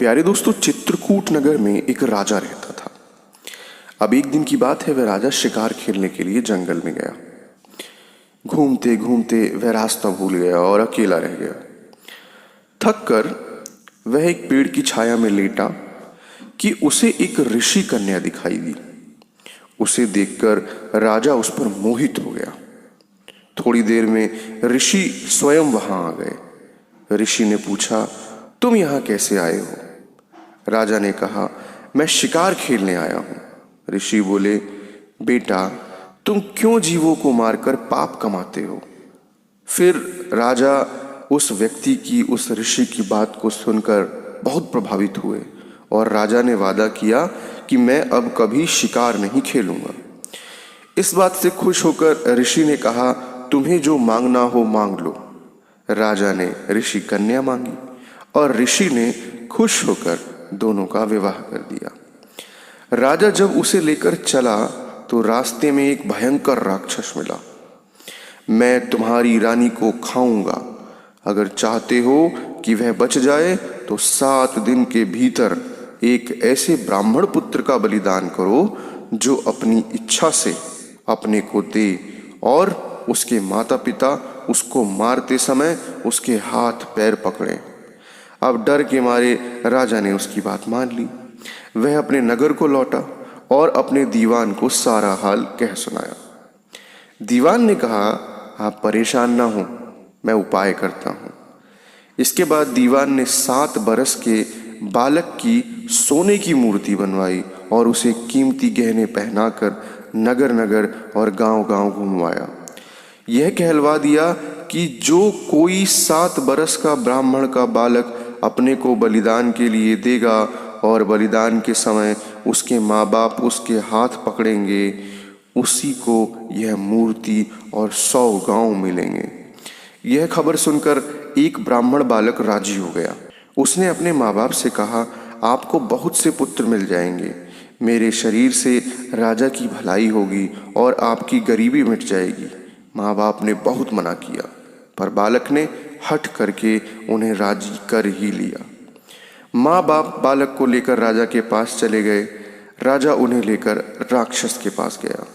प्यारे दोस्तों, चित्रकूट नगर में एक राजा रहता था। अब एक दिन की बात है, वह राजा शिकार खेलने के लिए जंगल में गया। घूमते घूमते वह रास्ता भूल गया और अकेला रह गया। थक कर वह एक पेड़ की छाया में लेटा कि उसे एक ऋषि कन्या दिखाई दी। उसे देखकर राजा उस पर मोहित हो गया। थोड़ी देर में ऋषि स्वयं वहां आ गए। ऋषि ने पूछा, तुम यहाँ कैसे आए हो? राजा ने कहा, मैं शिकार खेलने आया हूं। ऋषि बोले, बेटा, तुम क्यों जीवों को मारकर पाप कमाते हो? फिर राजा उस व्यक्ति की, उस ऋषि की बात को सुनकर बहुत प्रभावित हुए और राजा ने वादा किया कि मैं अब कभी शिकार नहीं खेलूंगा। इस बात से खुश होकर ऋषि ने कहा, तुम्हें जो मांगना हो मांग लो। राजा ने ऋषि कन्या मांगी और ऋषि ने खुश होकर दोनों का विवाह कर दिया। राजा जब उसे लेकर चला तो रास्ते में एक भयंकर राक्षस मिला। मैं तुम्हारी रानी को खाऊंगा। अगर चाहते हो कि वह बच जाए तो 7 दिन के भीतर एक ऐसे ब्राह्मण पुत्र का बलिदान करो जो अपनी इच्छा से अपने को दे और उसके माता पिता उसको मारते समय उसके हाथ पैर पकड़े। अब डर के मारे राजा ने उसकी बात मान ली। वह अपने नगर को लौटा और अपने दीवान को सारा हाल कह सुनाया। दीवान ने कहा, आप परेशान ना हो, मैं उपाय करता हूँ। इसके बाद दीवान ने 7 बरस के बालक की सोने की मूर्ति बनवाई और उसे कीमती गहने पहनाकर नगर नगर और गांव गांव घुमवाया। यह कहलवा दिया कि जो कोई 7 बरस का ब्राह्मण का बालक अपने को बलिदान के लिए देगा और बलिदान के समय उसके माँ बाप उसके हाथ पकड़ेंगे, उसी को यह मूर्ति और 100 गांव मिलेंगे। यह खबर सुनकर एक ब्राह्मण बालक राजी हो गया। उसने अपने माँ बाप से कहा, आपको बहुत से पुत्र मिल जाएंगे। मेरे शरीर से राजा की भलाई होगी और आपकी गरीबी मिट जाएगी। माँ बाप ने बहुत मना किया, पर बालक ने हट करके उन्हें राजी कर ही लिया। माँ बाप बालक को लेकर राजा के पास चले गए। राजा उन्हें लेकर राक्षस के पास गया।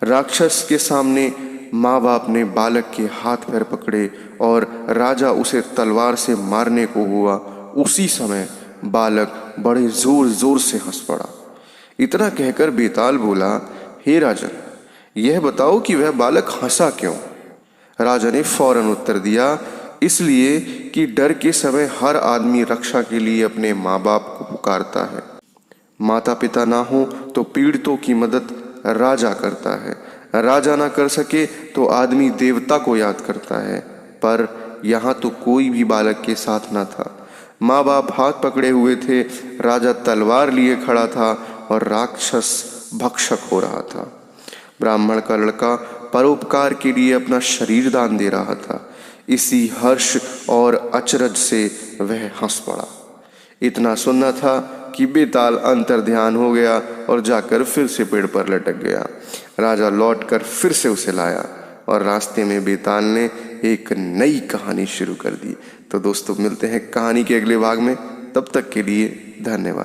राक्षस के सामने माँ बाप ने बालक के हाथ पैर पकड़े और राजा उसे तलवार से मारने को हुआ। उसी समय बालक बड़े जोर जोर से हंस पड़ा। इतना कहकर बेताल बोला, हे राजन, यह बताओ कि वह बालक हंसा क्यों? राजा ने फौरन उत्तर दिया, इसलिए कि डर के समय हर आदमी रक्षा के लिए अपने माँ बाप को पुकारता है। माता पिता ना हो तो पीड़ितों की मदद राजा करता है। राजा ना कर सके तो आदमी देवता को याद करता है। पर यहाँ तो कोई भी बालक के साथ ना था। माँ बाप हाथ पकड़े हुए थे, राजा तलवार लिए खड़ा था और राक्षस भक्षक हो रहा था। ब्राह्मण का लड़का परोपकार के लिए अपना शरीर दान दे रहा था। इसी हर्ष और अचरज से वह हंस पड़ा। इतना सुनना था कि बेताल अंतर ध्यान हो गया और जाकर फिर से पेड़ पर लटक गया। राजा लौटकर फिर से उसे लाया और रास्ते में बेताल ने एक नई कहानी शुरू कर दी। तो दोस्तों, मिलते हैं कहानी के अगले भाग में। तब तक के लिए धन्यवाद।